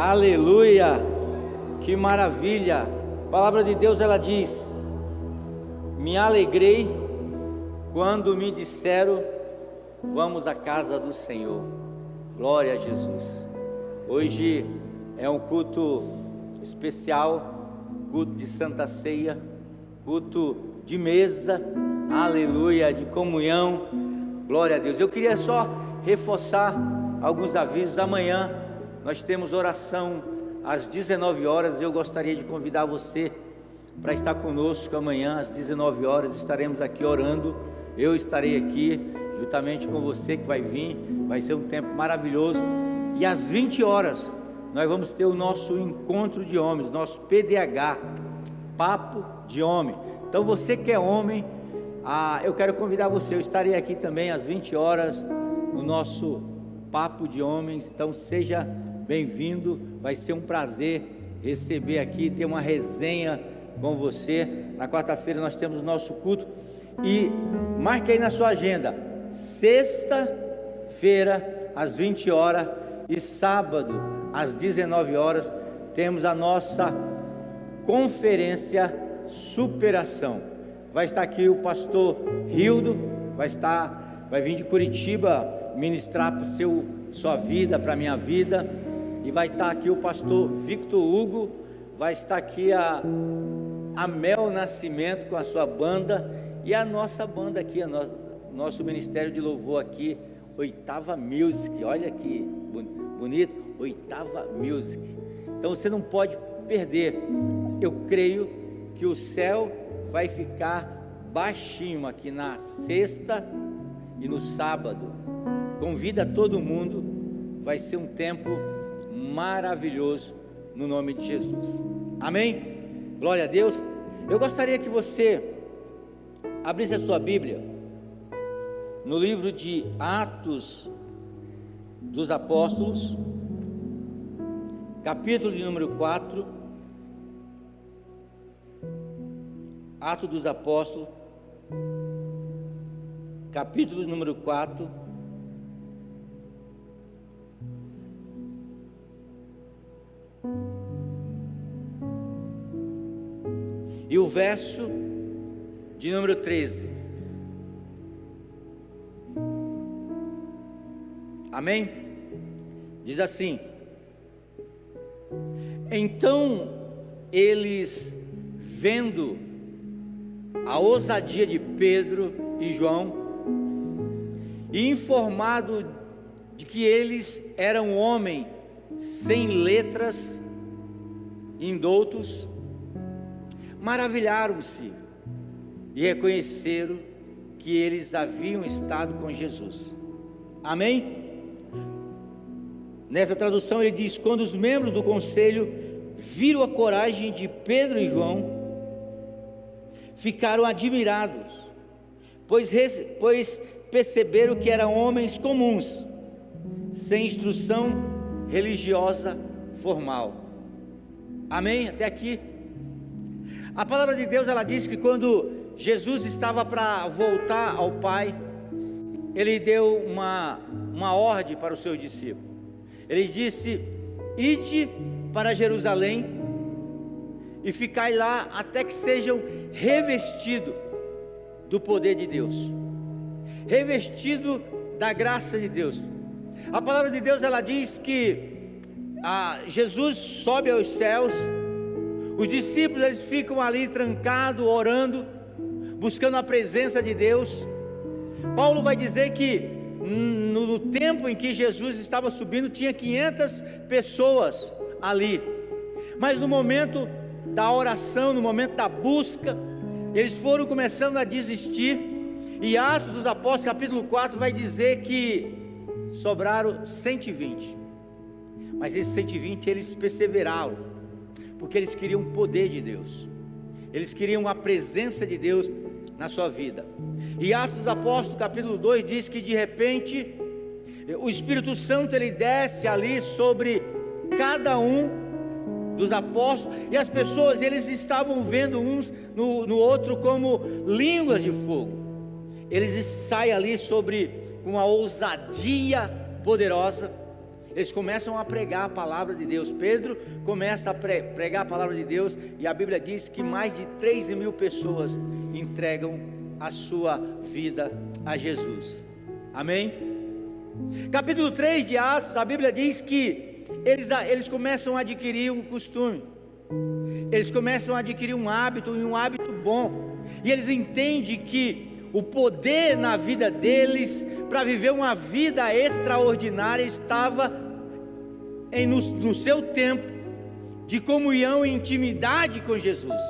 Aleluia, que maravilha. A palavra de Deus, ela diz: me alegrei quando me disseram, vamos à casa do Senhor. Glória a Jesus. Hoje é um culto especial, culto de Santa Ceia, culto de mesa, aleluia, de comunhão. Glória a Deus. Eu queria só reforçar alguns avisos. Amanhã nós temos oração às 19 horas. Eu gostaria de convidar você para estar conosco amanhã às 19 horas. Estaremos aqui orando. Eu estarei aqui juntamente com você que vai vir. Vai ser um tempo maravilhoso. E às 20 horas nós vamos ter o nosso encontro de homens, nosso PDH, Papo de Homem. Então você que é homem, eu quero convidar você. Eu estarei aqui também às 20 horas no nosso Papo de Homens. Então seja bem-vindo, vai ser um prazer receber aqui, ter uma resenha com você. Na quarta-feira nós temos o nosso culto. E marque aí na sua agenda, sexta-feira às 20 horas e sábado às 19 horas temos a nossa conferência Superação. Vai estar aqui o pastor Rildo, vai vir de Curitiba ministrar para sua vida, para a minha vida. E vai estar aqui o pastor Victor Hugo, vai estar aqui a Mel Nascimento com a sua banda, e a nossa banda aqui, nosso ministério de louvor aqui, Oitava Music. Olha que bonito, Oitava Music. Então você não pode perder. Eu creio que o céu vai ficar baixinho aqui na sexta e no sábado. Convida todo mundo, vai ser um tempo maravilhoso no nome de Jesus. Amém? Glória a Deus. Eu gostaria que você abrisse a sua Bíblia no livro de Atos dos Apóstolos, capítulo de número 4. Atos dos Apóstolos, capítulo número 4, e o verso de número 13. Amém? Diz assim: então eles, vendo a ousadia de Pedro e João, e informado de que eles eram homens sem letras, indoutos, maravilharam-se e reconheceram que eles haviam estado com Jesus. Amém? Nessa tradução ele diz: quando os membros do conselho viram a coragem de Pedro e João, ficaram admirados, pois perceberam que eram homens comuns, sem instrução religiosa formal. Amém? Até aqui. A palavra de Deus, ela diz que quando Jesus estava para voltar ao Pai, ele deu uma ordem para os seus discípulos. Ele disse: ide para Jerusalém e ficai lá até que sejam revestidos do poder de Deus, revestido da graça de Deus. A palavra de Deus, ela diz que Jesus sobe aos céus, os discípulos eles ficam ali trancados, orando, buscando a presença de Deus. Paulo vai dizer que no tempo em que Jesus estava subindo, tinha 500 pessoas ali, mas no momento da oração, no momento da busca, eles foram começando a desistir. E Atos dos Apóstolos, capítulo 4, vai dizer que sobraram 120, mas esses 120 eles perseveraram, porque eles queriam o poder de Deus, eles queriam a presença de Deus na sua vida. E Atos dos Apóstolos, capítulo 2, diz que de repente o Espírito Santo ele desce ali sobre cada um dos apóstolos, e as pessoas eles estavam vendo uns no outro como línguas de fogo. Eles saem ali com uma ousadia poderosa, eles começam a pregar a palavra de Deus. Pedro começa a pregar a palavra de Deus, e a Bíblia diz que mais de 13.000 pessoas entregam a sua vida a Jesus. Amém? Capítulo 3 de Atos, a Bíblia diz que eles começam a adquirir um costume, eles começam a adquirir um hábito, e um hábito bom, e eles entendem que o poder na vida deles para viver uma vida extraordinária estava no seu tempo de comunhão e intimidade com Jesus.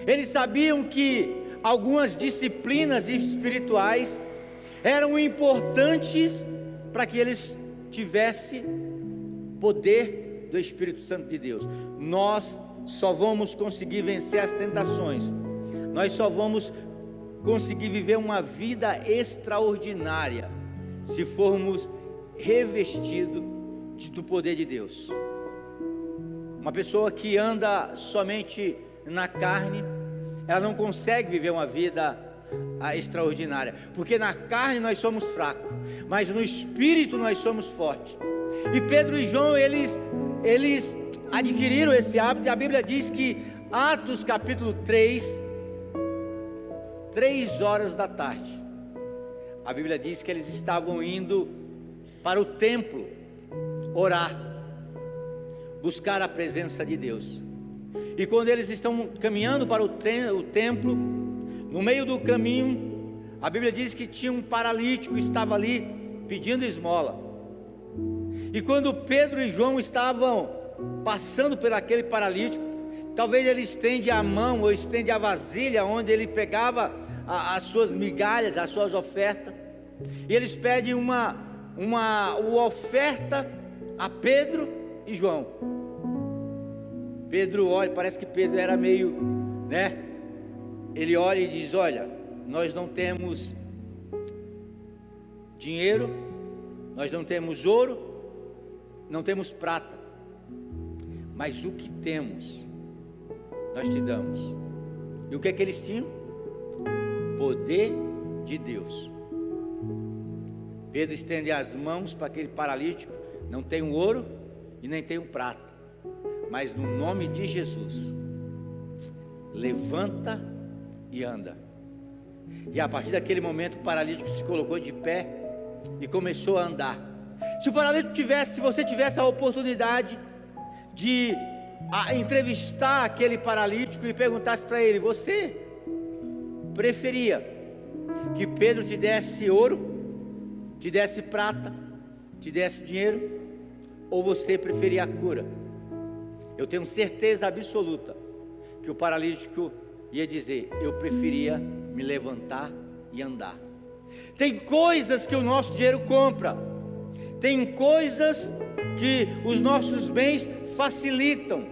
Eles sabiam que algumas disciplinas espirituais eram importantes para que eles tivessem poder do Espírito Santo de Deus. Nós só vamos conseguir vencer as tentações, nós só vamos conseguir viver uma vida extraordinária se formos revestidos do poder de Deus. Uma pessoa que anda somente na carne, ela não consegue viver uma vida extraordinária, porque na carne nós somos fracos, mas no Espírito nós somos fortes. E Pedro e João, eles adquiriram esse hábito, e a Bíblia diz que Atos capítulo 3, 3 horas da tarde, a Bíblia diz que eles estavam indo para o templo orar, buscar a presença de Deus. E quando eles estão caminhando para o templo, no meio do caminho, a Bíblia diz que tinha um paralítico que estava ali pedindo esmola. E quando Pedro e João estavam passando por aquele paralítico, talvez ele estende a mão ou estende a vasilha onde ele pegava as suas migalhas, as suas ofertas, e eles pedem uma oferta a Pedro e João. Pedro olha, parece que Pedro era meio, ele olha e diz: olha, nós não temos dinheiro, nós não temos ouro, não temos prata, mas o que temos nós te damos. E o que é que eles tinham? Poder de Deus. Pedro estende as mãos para aquele paralítico, não tem um ouro e nem tem um prata, mas no nome de Jesus, levanta e anda. E a partir daquele momento o paralítico se colocou de pé e começou a andar. Se o paralítico se você tivesse a oportunidade de entrevistar aquele paralítico e perguntasse para ele: você preferia que Pedro te desse ouro, te desse prata, te desse dinheiro, ou você preferia a cura? Eu tenho certeza absoluta que o paralítico ia dizer: eu preferia me levantar e andar. Tem coisas que o nosso dinheiro compra, tem coisas que os nossos bens facilitam,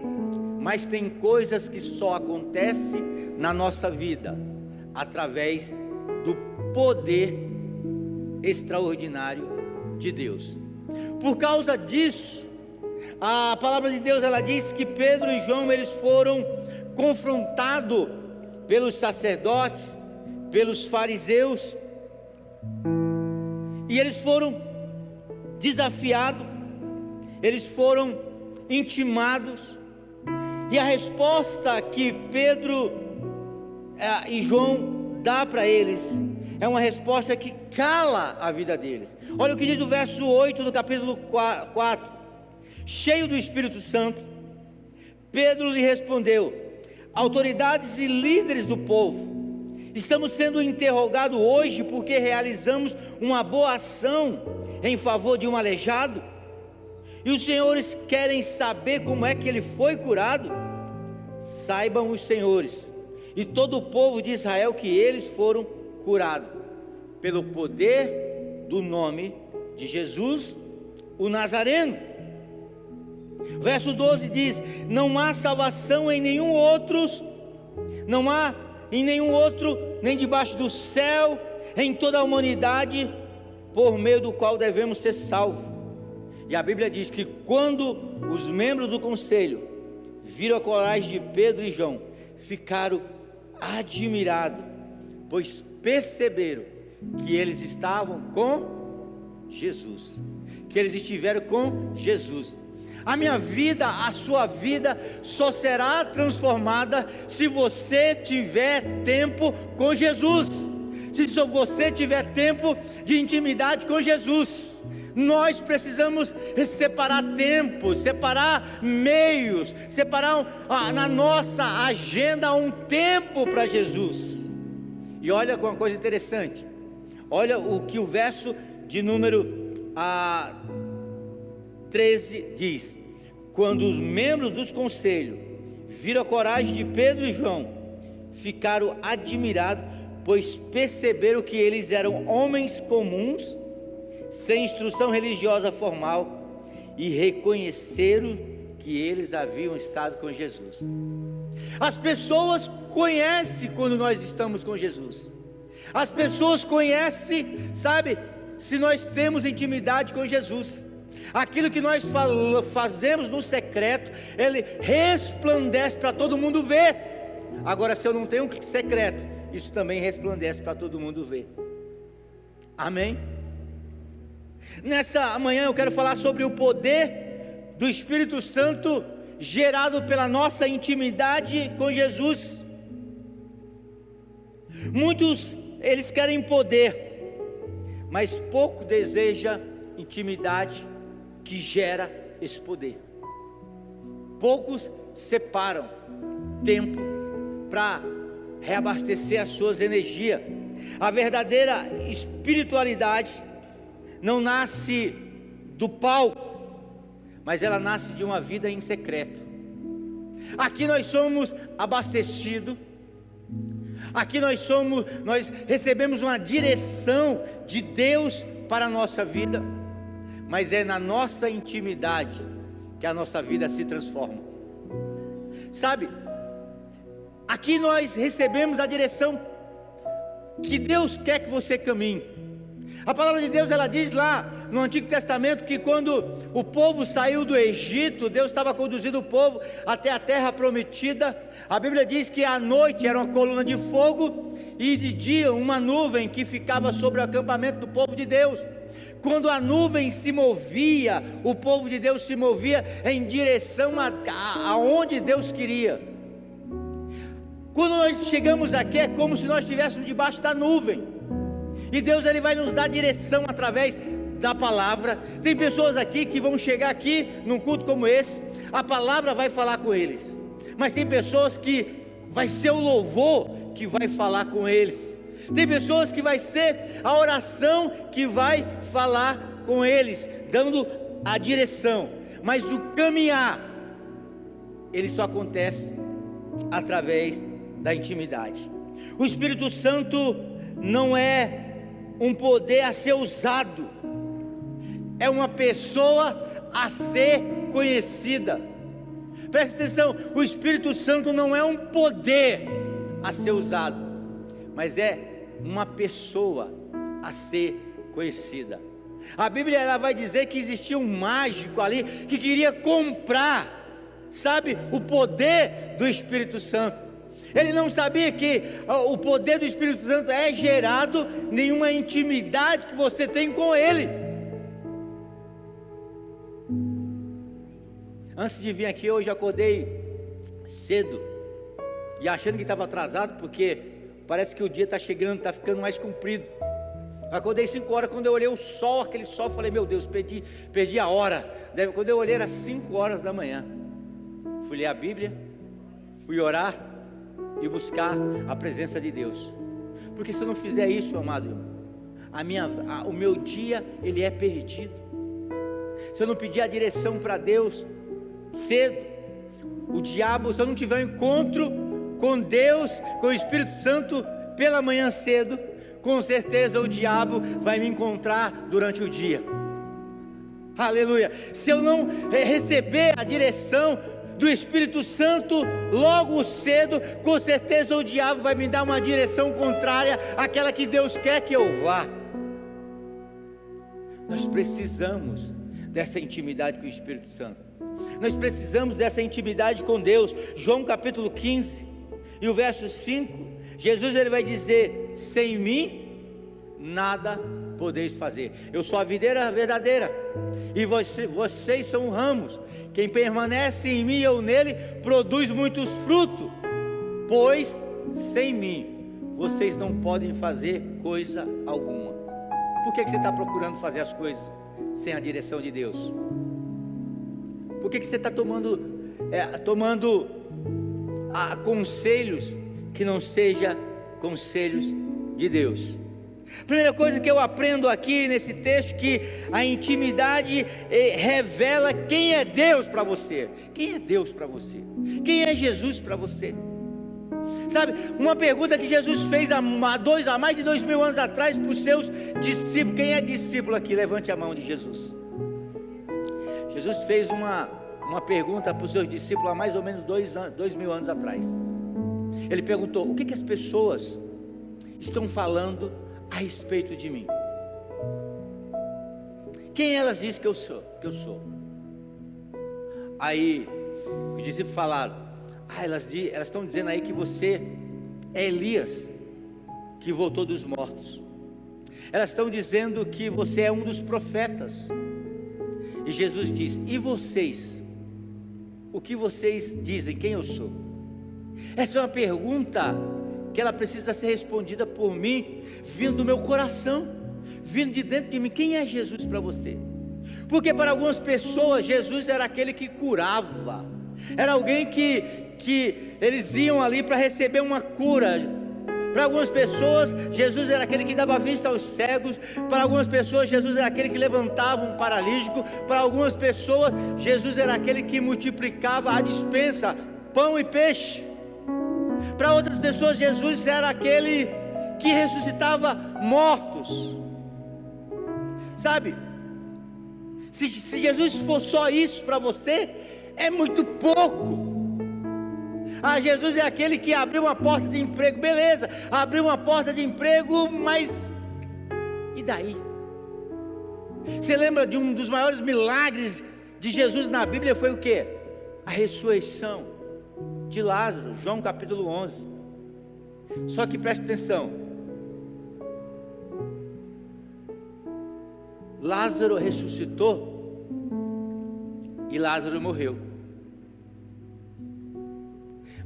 mas tem coisas que só acontecem na nossa vida através do poder extraordinário de Deus. Por causa disso, a palavra de Deus, ela diz que Pedro e João, eles foram confrontados pelos sacerdotes, pelos fariseus, e eles foram desafiados, eles foram intimados, e a resposta que Pedro e João dá para eles é uma resposta que cala a vida deles. Olha o que diz o verso 8 do capítulo 4: cheio do Espírito Santo, Pedro lhe respondeu: autoridades e líderes do povo, estamos sendo interrogados hoje porque realizamos uma boa ação em favor de um aleijado, e os senhores querem saber como é que ele foi curado? Saibam os senhores e todo o povo de Israel que eles foram curados pelo poder do nome de Jesus, o Nazareno. Verso 12 diz: não há salvação em nenhum outro, não há em nenhum outro, nem debaixo do céu, em toda a humanidade, por meio do qual devemos ser salvos. E a Bíblia diz que quando os membros do conselho viram a coragem de Pedro e João, ficaram admirados, pois perceberam que eles estavam com Jesus, que eles estiveram com Jesus. A minha vida, a sua vida só será transformada se você tiver tempo com Jesus, se você tiver tempo de intimidade com Jesus. Nós precisamos separar tempos, separar meios, separar na nossa agenda um tempo para Jesus. E olha uma coisa interessante, olha o que o verso de número 13 diz: quando os membros dos conselhos viram a coragem de Pedro e João, ficaram admirados, pois perceberam que eles eram homens comuns, sem instrução religiosa formal, e reconheceram que eles haviam estado com Jesus. As pessoas conhecem quando nós estamos com Jesus. As pessoas conhecem, sabe, se nós temos intimidade com Jesus. Aquilo que nós fazemos no secreto, ele resplandece para todo mundo ver. Agora, se eu não tenho um secreto, isso também resplandece para todo mundo ver. Amém? Nessa manhã eu quero falar sobre o poder do Espírito Santo gerado pela nossa intimidade com Jesus. Muitos, eles querem poder, mas pouco deseja intimidade que gera esse poder. Poucos separam tempo para reabastecer as suas energias. A verdadeira espiritualidade não nasce do palco, mas ela nasce de uma vida em secreto. Aqui nós somos abastecidos, aqui nós recebemos uma direção de Deus para a nossa vida, mas é na nossa intimidade que a nossa vida se transforma. Sabe, aqui nós recebemos a direção que Deus quer que você caminhe. A palavra de Deus, ela diz lá no Antigo Testamento que quando o povo saiu do Egito, Deus estava conduzindo o povo até a terra prometida. A Bíblia diz que à noite era uma coluna de fogo e de dia uma nuvem que ficava sobre o acampamento do povo de Deus. Quando a nuvem se movia, o povo de Deus se movia em direção aonde Deus queria. Quando nós chegamos aqui, é como se nós estivéssemos debaixo da nuvem, e Deus, ele vai nos dar direção através da palavra. Tem pessoas aqui que vão chegar aqui num culto como esse, a palavra vai falar com eles, mas tem pessoas que vai ser o louvor que vai falar com eles. Tem pessoas que vai ser a oração que vai falar com eles, dando a direção. Mas o caminhar, ele só acontece através da intimidade. O Espírito Santo não é um poder a ser usado, é uma pessoa a ser conhecida. Preste atenção, o Espírito Santo não é um poder a ser usado, mas é uma pessoa a ser conhecida. A Bíblia, ela vai dizer que existia um mágico ali que queria comprar, sabe, o poder do Espírito Santo. Ele não sabia que o poder do Espírito Santo é gerado em uma intimidade que você tem com Ele. Antes de vir aqui hoje, eu acordei cedo e achando que estava atrasado, porque parece que o dia está chegando, está ficando mais comprido. Acordei 5 horas, quando eu olhei o sol, aquele sol, falei, meu Deus, perdi a hora. Quando eu olhei era 5 horas da manhã. Fui ler a Bíblia, fui orar e buscar a presença de Deus. Porque se eu não fizer isso, meu amado, o meu dia, ele é perdido. Se eu não pedir a direção para Deus cedo, o diabo, se eu não tiver um encontro com Deus, com o Espírito Santo pela manhã cedo, com certeza o diabo vai me encontrar durante o dia. Aleluia. Se eu não receber a direção do Espírito Santo logo cedo, com certeza o diabo vai me dar uma direção contrária àquela que Deus quer que eu vá. Nós precisamos dessa intimidade com o Espírito Santo. Nós precisamos dessa intimidade com Deus. João capítulo 15 e o verso 5, Jesus, ele vai dizer: sem mim nada podeis fazer. Eu sou a videira verdadeira, e vocês são ramos. Quem permanece em mim e eu nele, produz muitos frutos, pois sem mim, vocês não podem fazer coisa alguma. Por que você está procurando fazer as coisas sem a direção de Deus? Por que você está tomando conselhos que não sejam conselhos de Deus? Primeira coisa que eu aprendo aqui nesse texto, que a intimidade revela quem é Deus para você. Quem é Deus para você? Quem é Jesus para você? Sabe, uma pergunta que Jesus fez há mais de 2000 anos atrás para os seus discípulos. Quem é discípulo aqui? Levante a mão de Jesus. Jesus fez uma pergunta para os seus discípulos há mais ou menos 2000 anos atrás. Ele perguntou: o que as pessoas estão falando a respeito de mim? Quem elas dizem que eu sou? Aí os discípulos falaram: elas estão dizendo aí que você é Elias, que voltou dos mortos. Elas estão dizendo que você é um dos profetas. E Jesus diz: e vocês? O que vocês dizem? Quem eu sou? Essa é uma pergunta que ela precisa ser respondida por mim, vindo do meu coração, vindo de dentro de mim. Quem é Jesus para você? Porque para algumas pessoas Jesus era aquele que curava, era alguém que eles iam ali para receber uma cura. Para algumas pessoas Jesus era aquele que dava vista aos cegos. Para algumas pessoas Jesus era aquele que levantava um paralítico. Para algumas pessoas Jesus era aquele que multiplicava a despensa, pão e peixe. Para outras pessoas Jesus era aquele que ressuscitava mortos. Sabe, se Jesus for só isso para você, é muito pouco. Jesus é aquele que abriu uma porta de emprego, beleza, abriu uma porta de emprego, mas e daí? Você lembra de um dos maiores milagres de Jesus na Bíblia? Foi o que? A ressurreição de Lázaro, João capítulo 11. Só que preste atenção, Lázaro ressuscitou e Lázaro morreu.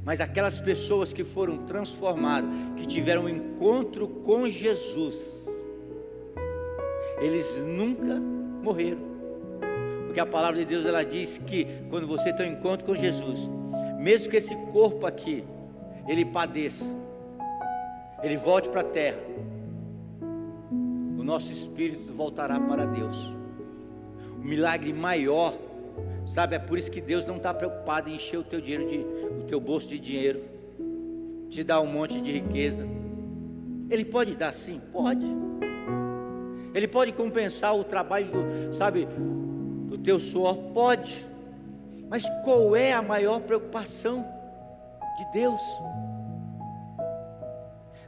Mas aquelas pessoas que foram transformadas, que tiveram um encontro com Jesus, eles nunca morreram. Porque a palavra de Deus, ela diz que quando você tem um encontro com Jesus, mesmo que esse corpo aqui, ele padeça, ele volte para a terra, o nosso espírito voltará para Deus. O milagre maior, sabe, é por isso que Deus não está preocupado em encher o teu bolso de dinheiro, te dar um monte de riqueza. Ele pode dar, sim, pode. Ele pode compensar o trabalho do teu suor, pode. Mas qual é a maior preocupação de Deus?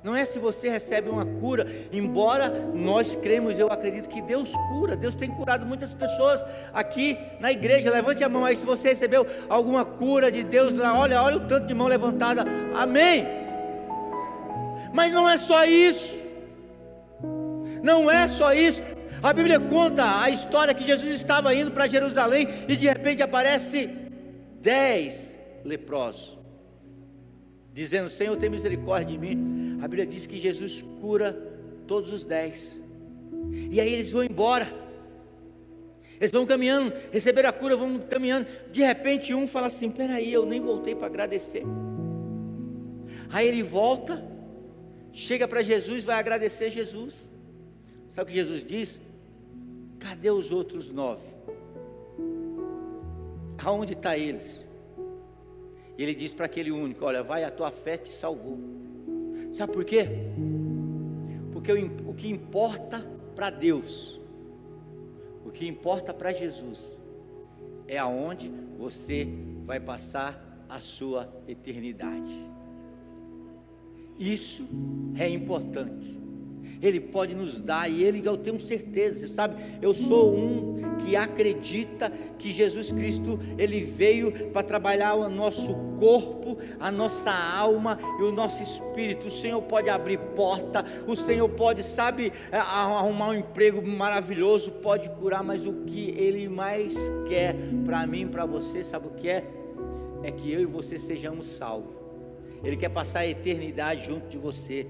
Não é se você recebe uma cura, embora nós cremos, eu acredito que Deus cura. Deus tem curado muitas pessoas aqui na igreja. Levante a mão aí se você recebeu alguma cura de Deus. Olha o tanto de mão levantada, amém. Mas não é só isso, não é só isso. A Bíblia conta a história que Jesus estava indo para Jerusalém e de repente aparece 10 leprosos, dizendo: Senhor, tem misericórdia de mim. A Bíblia diz que Jesus cura todos os 10. E aí eles vão embora. Eles vão caminhando, receberam a cura, vão caminhando. De repente um fala assim: peraí, eu nem voltei para agradecer. Aí ele volta, chega para Jesus, vai agradecer Jesus. Sabe o que Jesus diz? Cadê os outros 9? Aonde estão eles? E ele diz para aquele único: olha, vai, a tua fé te salvou. Sabe por quê? Porque o que importa para Deus, o que importa para Jesus, é aonde você vai passar a sua eternidade. Isso é importante. Ele pode nos dar, e eu tenho certeza, você sabe, eu sou um que acredita que Jesus Cristo, Ele veio para trabalhar o nosso corpo, a nossa alma e o nosso espírito. O Senhor pode abrir porta, o Senhor pode, sabe, arrumar um emprego maravilhoso, pode curar, mas o que Ele mais quer para mim, para você, sabe o que é? É que eu e você sejamos salvos. Ele quer passar a eternidade junto de você.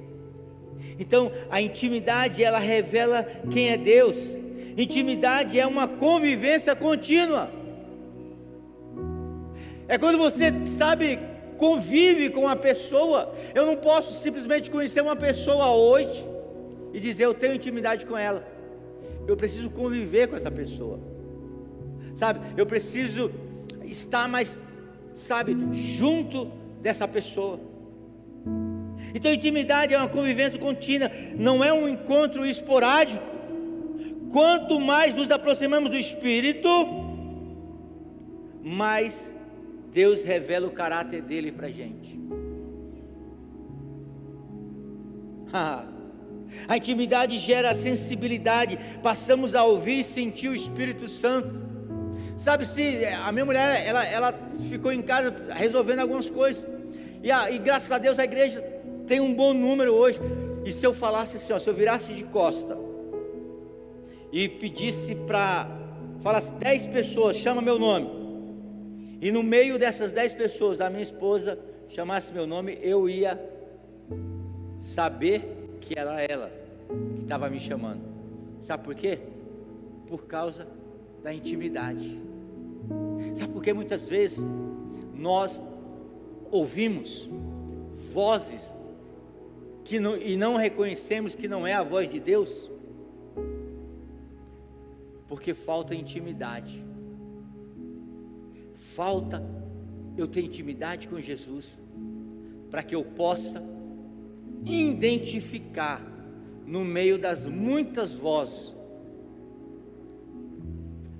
Então a intimidade, ela revela quem é Deus. Intimidade é uma convivência contínua. É quando você, sabe, convive com uma pessoa. Eu não posso simplesmente conhecer uma pessoa hoje e dizer eu tenho intimidade com ela. Eu preciso conviver com essa pessoa, sabe, eu preciso estar mais, sabe, junto dessa pessoa. Então intimidade é uma convivência contínua, não é um encontro esporádico. Quanto mais nos aproximamos do Espírito, mais Deus revela o caráter dele para a gente. A intimidade gera sensibilidade, passamos a ouvir e sentir o Espírito Santo. Sabe, se a minha mulher, ela ficou em casa resolvendo algumas coisas, e graças a Deus a igreja tem um bom número hoje. E se eu falasse assim, se eu virasse de costa e pedisse para, falasse 10 pessoas, chama meu nome, e no meio dessas 10 pessoas a minha esposa chamasse meu nome, eu ia saber que era ela que estava me chamando. Sabe por quê? Por causa da intimidade. Sabe por que muitas vezes nós ouvimos vozes e não reconhecemos que não é a voz de Deus? Porque falta intimidade. Falta eu ter intimidade com Jesus, para que eu possa identificar no meio das muitas vozes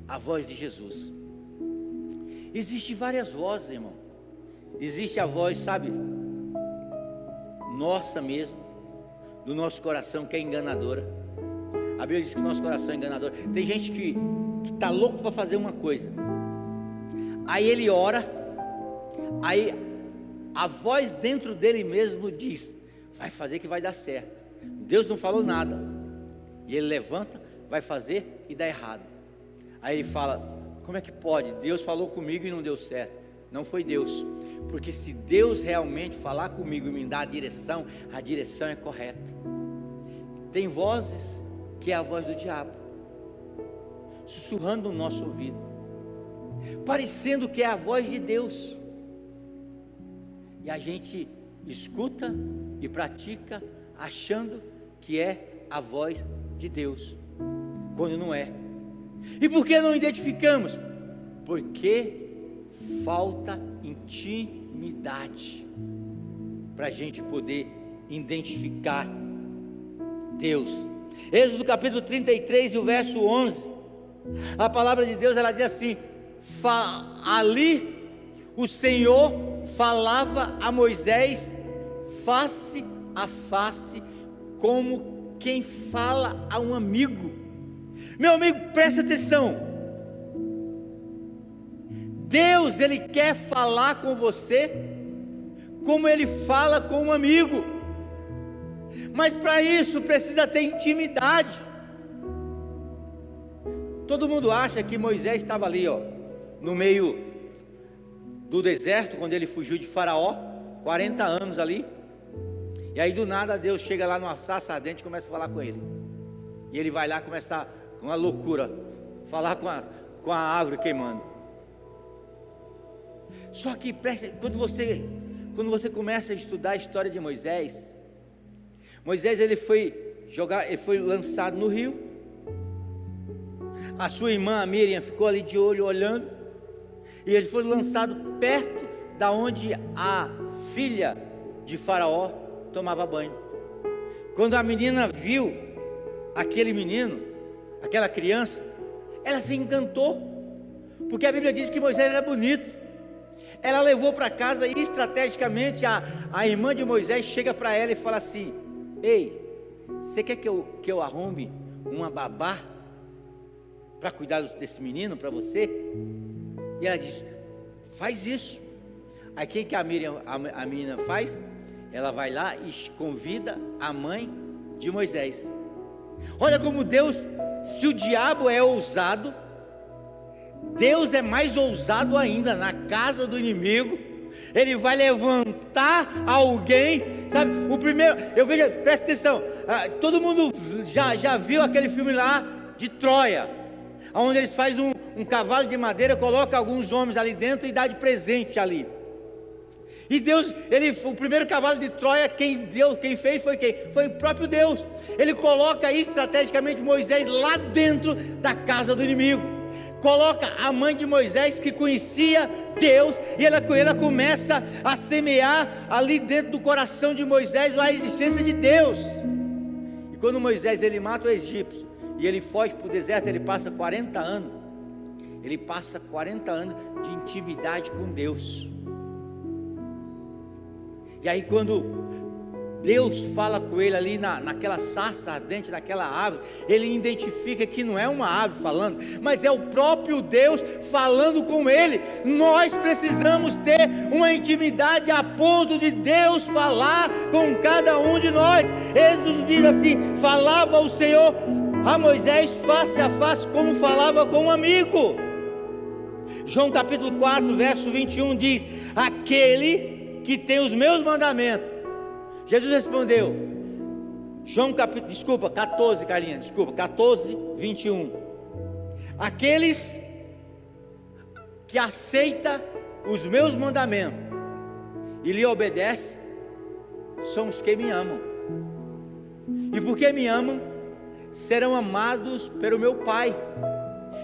a voz de Jesus. Existem várias vozes, irmão. Existe a voz, sabe, nossa mesmo, do nosso coração, que é enganadora. A Bíblia diz que o nosso coração é enganador. Tem gente que está louco para fazer uma coisa, aí ele ora, aí a voz dentro dele mesmo diz: vai fazer que vai dar certo. Deus não falou nada, e ele levanta, vai fazer e dá errado. Aí ele fala: como é que pode? Deus falou comigo e não deu certo. Não foi Deus, porque se Deus realmente falar comigo e me dar a direção é correta. Tem vozes que é a voz do diabo, sussurrando no nosso ouvido, parecendo que é a voz de Deus, e a gente escuta e pratica achando que é a voz de Deus, quando não é. E por que não identificamos? Porque falta intimidade para a gente poder identificar Deus. Êxodo capítulo 33 e o verso 11, a palavra de Deus, ela diz assim: ali o Senhor falava a Moisés face a face, como quem fala a um amigo. Meu amigo, preste atenção. Deus, Ele quer falar com você como Ele fala com um amigo, mas para isso precisa ter intimidade. Todo mundo acha que Moisés estava ali, no meio do deserto, quando ele fugiu de Faraó, 40 anos ali, e aí do nada Deus chega lá numa sarça ardente e começa a falar com ele, e ele vai lá começar com uma loucura, falar com a árvore queimando. Só que quando você começa a estudar a história de Moisés, ele foi lançado no rio. A sua irmã a Miriam ficou ali de olho olhando, e ele foi lançado perto da onde a filha de Faraó tomava banho. Quando a menina viu aquele menino, aquela criança, ela se encantou, porque a Bíblia diz que Moisés era bonito. Ela levou para casa e estrategicamente a irmã de Moisés chega para ela e fala assim: ei, você quer que eu arrume uma babá para cuidar desse menino para você? E ela diz: faz isso. Aí que a menina faz? Ela vai lá e convida a mãe de Moisés. Olha como Deus, se o diabo é ousado, Deus é mais ousado ainda. Na casa do inimigo, Ele vai levantar alguém, sabe? O primeiro, eu vejo, presta atenção, todo mundo já viu aquele filme lá de Troia, onde eles fazem um cavalo de madeira, colocam alguns homens ali dentro e dá de presente ali. E Deus, o primeiro cavalo de Troia, quem fez foi quem? Foi o próprio Deus. Ele coloca estrategicamente Moisés lá dentro da casa do inimigo. Coloca a mãe de Moisés, que conhecia Deus, e ela começa a semear ali dentro do coração de Moisés a existência de Deus. E quando Moisés ele mata o egípcio e ele foge para o deserto, ele passa 40 anos. Ele passa 40 anos de intimidade com Deus. E aí quando Deus fala com ele ali naquela sarça ardente, naquela árvore, ele identifica que não é uma árvore falando, mas é o próprio Deus falando com ele. Nós precisamos ter uma intimidade a ponto de Deus falar com cada um de nós. Êxodo diz assim: falava o Senhor a Moisés face a face, como falava com um amigo. João capítulo 4, verso 21 diz: aquele que tem os meus mandamentos. Jesus respondeu, 14, 21. Aqueles que aceitam os meus mandamentos e lhe obedecem, são os que me amam. E porque me amam, serão amados pelo meu Pai.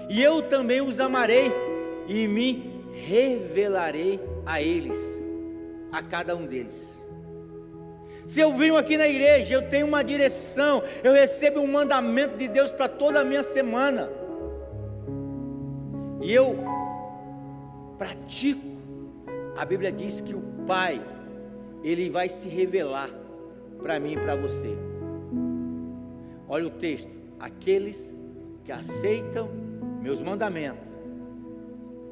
E eu também os amarei e me revelarei a eles, a cada um deles. Se eu venho aqui na igreja, eu tenho uma direção, eu recebo um mandamento de Deus para toda a minha semana, e eu pratico. A Bíblia diz que o Pai, Ele vai se revelar para mim e para você. Olha o texto: aqueles que aceitam meus mandamentos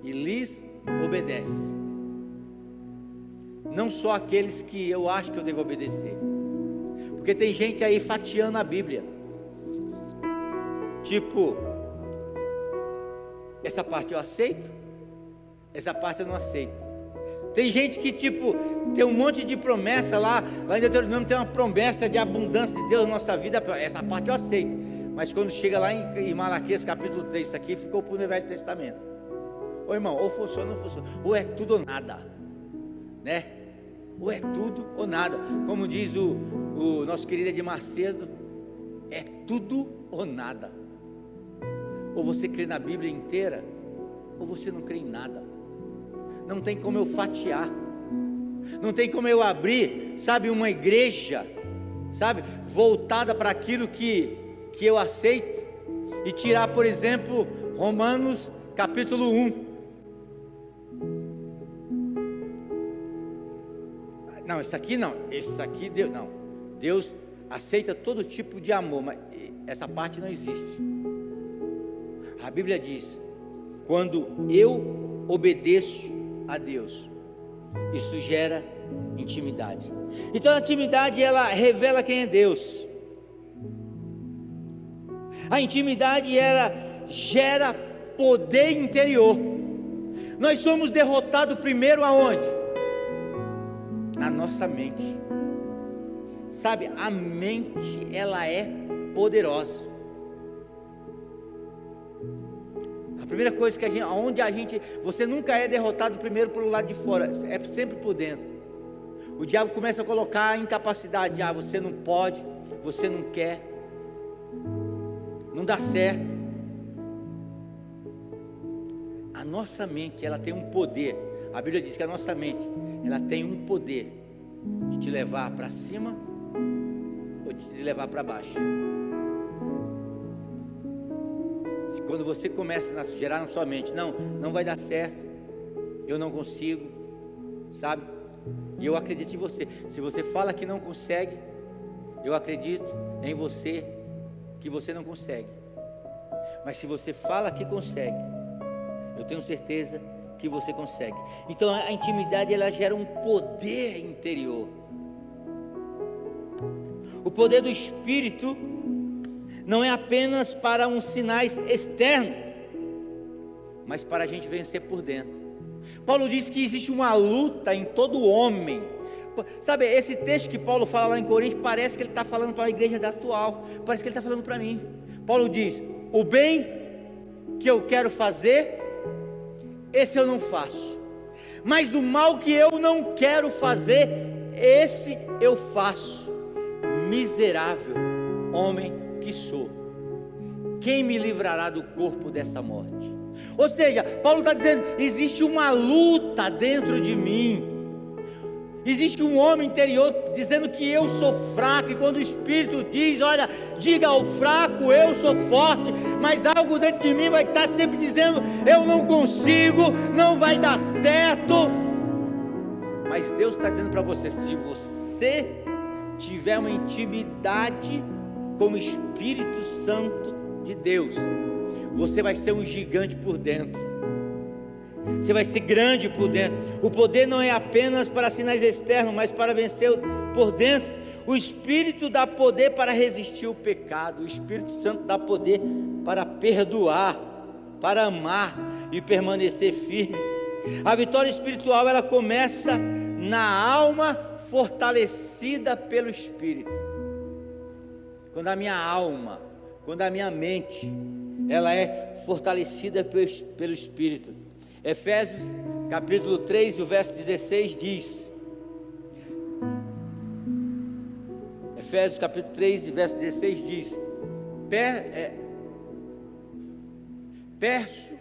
e lhes obedecem. Não só aqueles que eu acho que eu devo obedecer, porque tem gente aí fatiando a Bíblia, tipo, essa parte eu aceito, essa parte eu não aceito. Tem gente que tipo, tem um monte de promessa lá em Deuteronômio tem uma promessa de abundância de Deus na nossa vida, essa parte eu aceito, mas quando chega lá em Malaquias capítulo 3, isso aqui ficou para o Velho Testamento. Ô irmão, ou funciona ou não funciona, ou é tudo ou nada, né? Ou é tudo ou nada, como diz o nosso querido Edir Macedo, é tudo ou nada. Ou você crê na Bíblia inteira, ou você não crê em nada. Não tem como eu fatiar, não tem como eu abrir, sabe, uma igreja, sabe, voltada para aquilo que eu aceito, e tirar, por exemplo, Romanos capítulo 1. Não, isso aqui não, esse aqui Deus não. Deus aceita todo tipo de amor, mas essa parte não existe. A Bíblia diz: quando eu obedeço a Deus, isso gera intimidade. Então a intimidade, ela revela quem é Deus. A intimidade, ela gera poder interior. Nós somos derrotados primeiro aonde? Na nossa mente. Sabe, a mente, ela é poderosa. A primeira coisa que você nunca é derrotado primeiro pelo lado de fora, é sempre por dentro. O diabo começa a colocar a incapacidade, você não pode, você não quer, não dá certo. A nossa mente, ela tem um poder. A Bíblia diz que a nossa mente, ela tem um poder de te levar para cima ou de te levar para baixo. Quando você começa a gerar na sua mente, não vai dar certo, eu não consigo, sabe? E eu acredito em você. Se você fala que não consegue, Eu acredito em você que você não consegue, mas se você fala que consegue, eu tenho certeza que você consegue. Então a intimidade, ela gera um poder interior. O poder do Espírito não é apenas para uns sinais externos, mas para a gente vencer por dentro. Paulo diz que existe uma luta em todo homem. Sabe, esse texto que Paulo fala lá em Coríntios, parece que ele está falando para a igreja da atual, parece que ele está falando para mim. Paulo diz: o bem que eu quero fazer, esse eu não faço, mas o mal que eu não quero fazer, esse eu faço. Miserável homem que sou, quem me livrará do corpo dessa morte? Ou seja, Paulo está dizendo, existe uma luta dentro de mim, existe um homem interior dizendo que eu sou fraco, e quando o Espírito diz, olha, diga ao fraco, eu sou forte, mas algo dentro de mim vai estar sempre dizendo, eu não consigo, não vai dar certo. Mas Deus está dizendo para você, se você tiver uma intimidade com o Espírito Santo de Deus, você vai ser um gigante por dentro, você vai ser grande por dentro. O poder não é apenas para sinais externos, mas para vencer por dentro. O Espírito dá poder para resistir o pecado, o Espírito Santo dá poder para perdoar, para amar e permanecer firme. A vitória espiritual, ela começa na alma fortalecida pelo Espírito. Quando a minha alma, quando a minha mente, ela é fortalecida pelo Espírito. Efésios capítulo 3 e o verso 16 diz, Efésios capítulo 3 e verso 16 diz, peço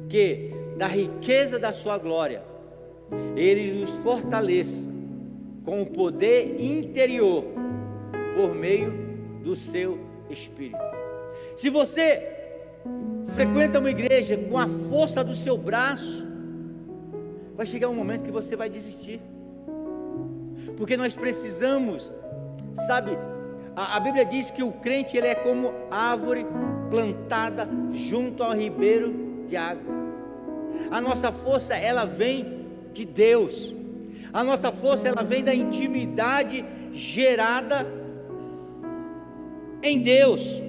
que da riqueza da sua glória, Ele nos fortaleça com o poder interior, por meio do seu Espírito. Se você frequenta uma igreja com a força do seu braço, vai chegar um momento que você vai desistir, porque nós precisamos, sabe, a Bíblia diz que o crente, ele é como árvore plantada junto ao ribeiro de água. A nossa força, ela vem de Deus. A nossa força, ela vem da intimidade gerada em Deus.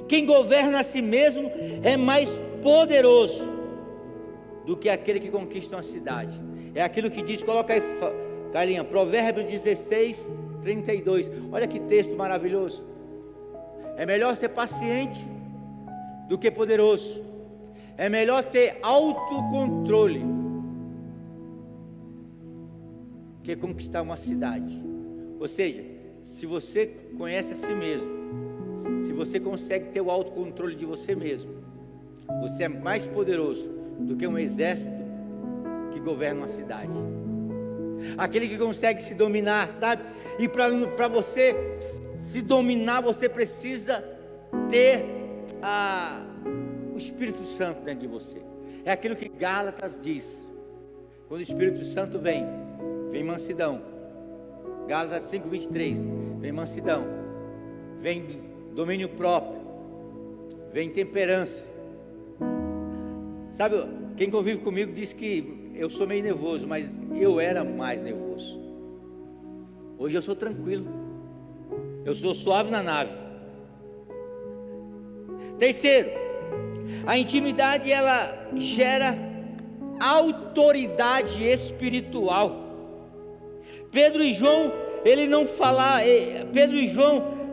Quem governa a si mesmo é mais poderoso do que aquele que conquista uma cidade. É aquilo que diz, coloca aí, Carlinha, Provérbios 16, 32. Olha que texto maravilhoso. É melhor ser paciente do que poderoso. É melhor ter autocontrole que conquistar uma cidade. Ou seja, se você conhece a si mesmo, se você consegue ter o autocontrole de você mesmo, você é mais poderoso do que um exército que governa uma cidade. Aquele que consegue se dominar, sabe? E para você se dominar, você precisa ter o Espírito Santo dentro de você. É aquilo que Gálatas diz. Quando o Espírito Santo vem mansidão. Gálatas 5:23, vem mansidão, vem domínio próprio, vem temperança. Sabe, quem convive comigo diz que eu sou meio nervoso, mas eu era mais nervoso. Hoje eu sou tranquilo, eu sou suave na nave. Terceiro, a intimidade, ela gera autoridade espiritual. Pedro e João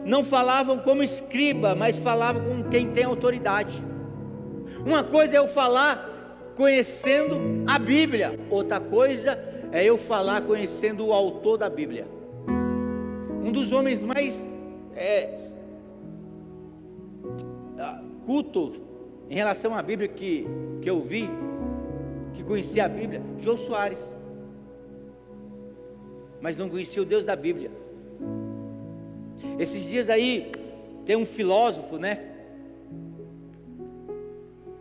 não falavam como escriba, mas falavam com quem tem autoridade. Uma coisa é eu falar conhecendo a Bíblia, outra coisa é eu falar conhecendo o autor da Bíblia. Um dos homens mais culto em relação à Bíblia que eu vi, que conhecia a Bíblia, Jô Soares, mas não conhecia o Deus da Bíblia. Esses dias aí, tem um filósofo, né,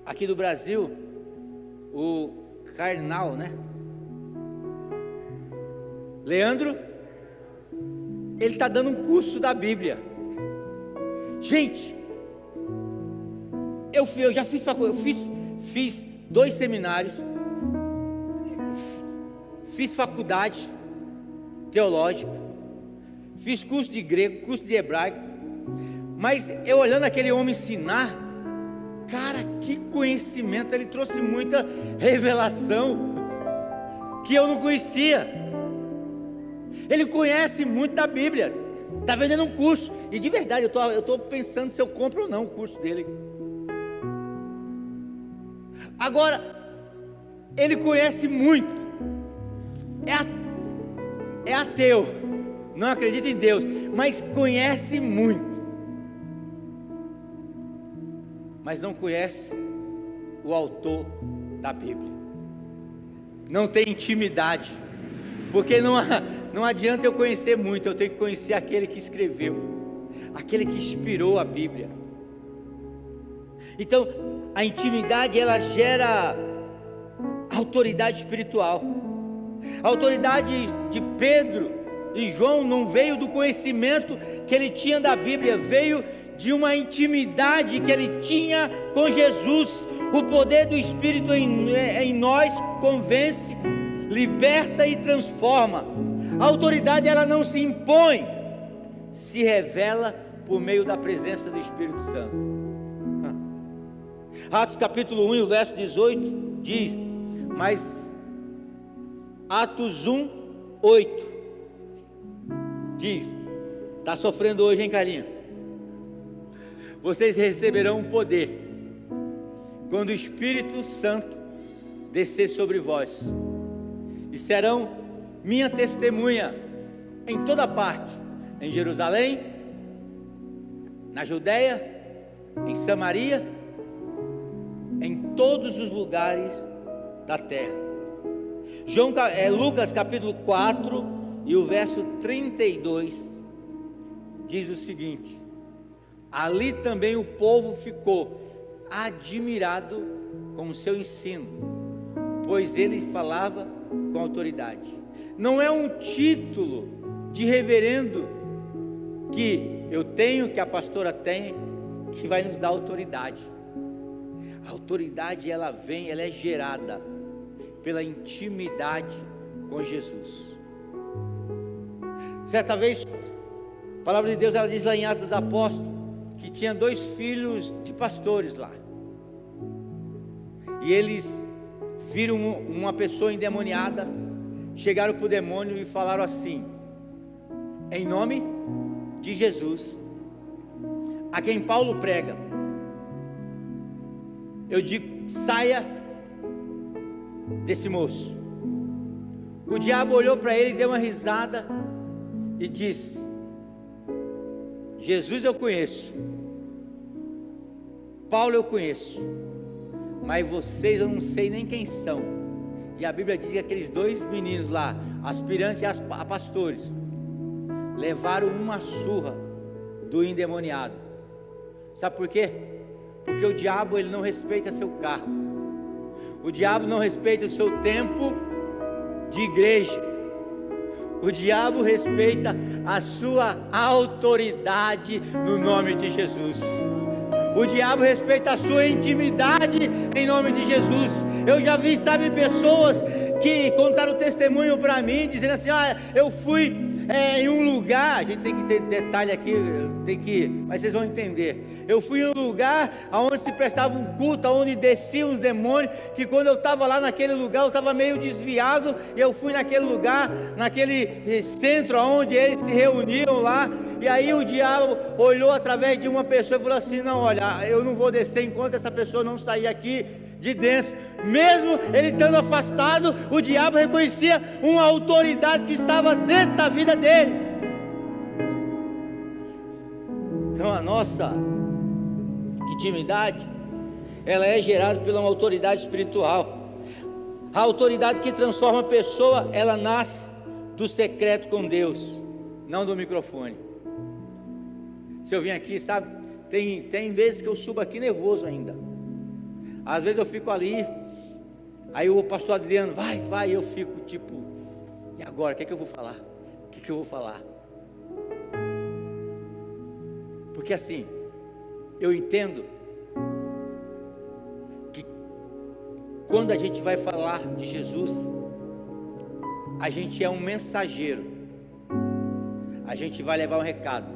aqui do Brasil, o Karnal, né, Leandro ele está dando um curso da Bíblia. Gente, eu já fiz faculdade, fiz 2 seminários, fiz faculdade teológica, fiz curso de grego, curso de hebraico, mas eu olhando aquele homem ensinar, cara, que conhecimento, ele trouxe muita revelação que eu não conhecia. Ele conhece muito da Bíblia, está vendendo um curso, e de verdade eu estou pensando se eu compro ou não o curso dele. Agora, ele conhece muito, é ateu, não acredita em Deus, mas conhece muito, mas não conhece o autor da Bíblia, não tem intimidade, porque não adianta eu conhecer muito, eu tenho que conhecer aquele que escreveu, aquele que inspirou a Bíblia. Então, a intimidade, ela gera autoridade espiritual. A autoridade de Pedro e João não veio do conhecimento que ele tinha da Bíblia, veio de uma intimidade que ele tinha com Jesus. O poder do Espírito em nós convence, liberta e transforma. A autoridade, ela não se impõe, se revela por meio da presença do Espírito Santo. Atos capítulo 1, verso 18 diz, mas Atos 1, 8 diz, está sofrendo hoje, hein, Carlinhos? Vocês receberão um poder quando o Espírito Santo descer sobre vós, e serão minha testemunha em toda parte, em Jerusalém, na Judeia, em Samaria, em todos os lugares da terra. Lucas capítulo 4 e o verso 32 diz o seguinte: ali também o povo ficou admirado com o seu ensino, pois ele falava com autoridade. Não é um título de reverendo que eu tenho, que a pastora tem, que vai nos dar autoridade. A autoridade, ela vem, ela é gerada pela intimidade com Jesus. Certa vez, a palavra de Deus, ela diz lá em Atos dos Apóstolos, que tinha 2 filhos de pastores lá, e eles viram uma pessoa endemoniada, chegaram para o demônio e falaram assim: em nome de Jesus, a quem Paulo prega, eu digo, saia desse moço. O diabo olhou para ele, deu uma risada e disse: Jesus eu conheço, Paulo eu conheço, mas vocês eu não sei nem quem são. E a Bíblia diz que aqueles 2 meninos lá, aspirantes a pastores, levaram uma surra do endemoniado. Sabe por quê? Porque o diabo, ele não respeita seu cargo, o diabo não respeita o seu tempo de igreja, o diabo respeita a sua autoridade no nome de Jesus. O diabo respeita a sua intimidade em nome de Jesus. Eu já vi, sabe, pessoas que contaram testemunho para mim, dizendo assim: eu fui em um lugar, a gente tem que ter detalhe aqui, mas vocês vão entender. Eu fui em um lugar onde se prestava um culto, onde desciam os demônios, que quando eu estava lá naquele lugar, eu estava meio desviado, e eu fui naquele lugar, naquele centro onde eles se reuniam lá, e aí o diabo olhou através de uma pessoa e falou assim: não, olha, eu não vou descer enquanto essa pessoa não sair aqui de dentro. Mesmo ele estando afastado, o diabo reconhecia uma autoridade que estava dentro da vida deles. Então a nossa intimidade, ela é gerada pela uma autoridade espiritual. A autoridade que transforma a pessoa, ela nasce do secreto com Deus, não do microfone. Se eu vim aqui, sabe, tem vezes que eu subo aqui nervoso ainda. Às vezes eu fico ali, aí o pastor Adriano, vai, eu fico tipo, e agora, o que é que eu vou falar? Porque assim, eu entendo que quando a gente vai falar de Jesus, a gente é um mensageiro, a gente vai levar um recado.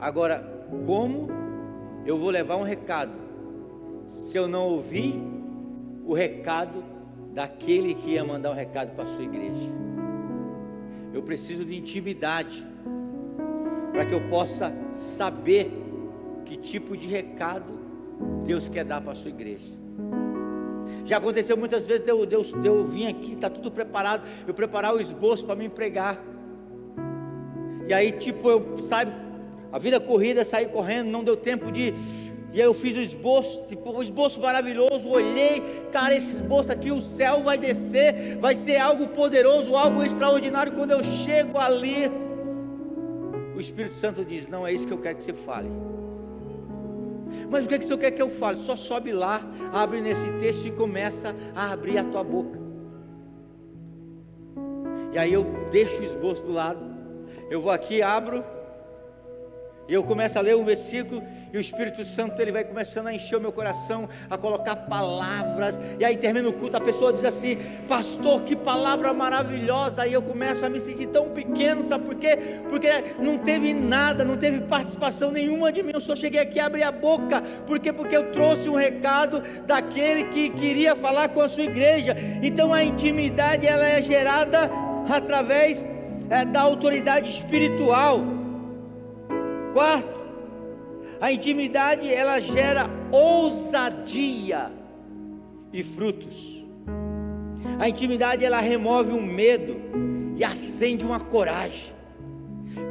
Agora, como eu vou levar um recado se eu não ouvir o recado daquele que ia mandar um recado para a sua igreja? Eu preciso de intimidade para que eu possa saber que tipo de recado Deus quer dar para a sua igreja. Já aconteceu muitas vezes de eu vir aqui, está tudo preparado, eu preparar o esboço para me pregar, e aí eu saio, a vida corrida, saí correndo, não deu tempo de... E aí eu fiz o esboço, um esboço maravilhoso, olhei, cara, esse esboço aqui, o céu vai descer, vai ser algo poderoso, algo extraordinário. Quando eu chego ali, o Espírito Santo diz: não é isso que eu quero que você fale. Mas o que o Senhor quer que eu fale? Só sobe lá, abre nesse texto e começa a abrir a tua boca. E aí eu deixo o esboço do lado, eu vou aqui, abro, e eu começo a ler um versículo, e o Espírito Santo ele vai começando a encher o meu coração, a colocar palavras, e aí termina o culto, a pessoa diz assim: pastor, que palavra maravilhosa. Aí eu começo a me sentir tão pequeno, sabe por quê? Porque não teve nada, não teve participação nenhuma de mim, eu só cheguei aqui a abrir a boca. Por quê? Porque eu trouxe um recado daquele que queria falar com a sua igreja. Então a intimidade ela é gerada através da autoridade espiritual. Quarto, a intimidade ela gera ousadia e frutos. A intimidade ela remove um medo e acende uma coragem.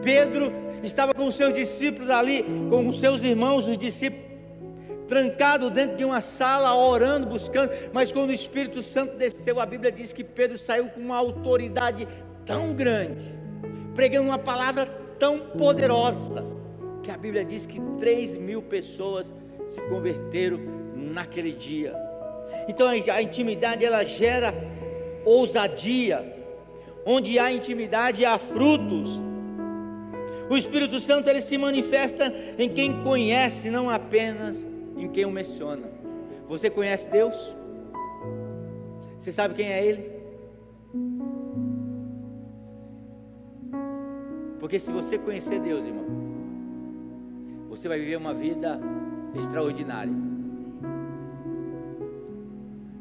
Pedro estava com os seus discípulos ali, com os seus irmãos, os discípulos, trancado dentro de uma sala, orando, buscando. Mas quando o Espírito Santo desceu, a Bíblia diz que Pedro saiu com uma autoridade tão grande, pregando uma palavra tão poderosa, que a Bíblia diz que 3.000 pessoas se converteram naquele dia. Então a intimidade ela gera ousadia. Onde há intimidade há frutos. O Espírito Santo ele se manifesta em quem conhece, não apenas em quem o menciona. Você conhece Deus? Você sabe quem é Ele? Porque se você conhecer Deus, irmão, você vai viver uma vida extraordinária.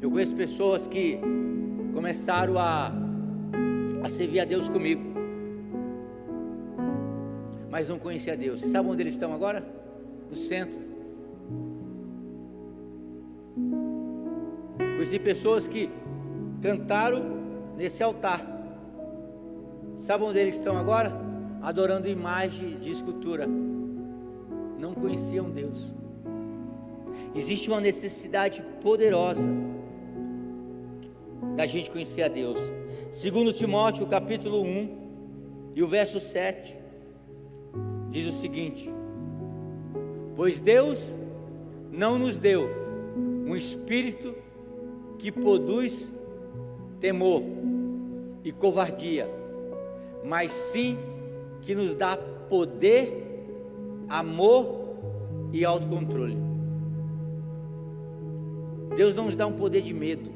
Eu conheço pessoas que começaram a servir a Deus comigo, mas não conhecia Deus. Você sabe onde eles estão agora? No centro. Conheci pessoas que cantaram nesse altar. Sabe onde eles estão agora? Adorando imagens de escultura. Não conheciam Deus. Existe uma necessidade poderosa da gente conhecer a Deus. 2 Timóteo capítulo 1 e o verso 7 diz o seguinte: pois Deus não nos deu um espírito que produz temor e covardia, mas sim que nos dá poder, amor e autocontrole. Deus não nos dá um poder de medo.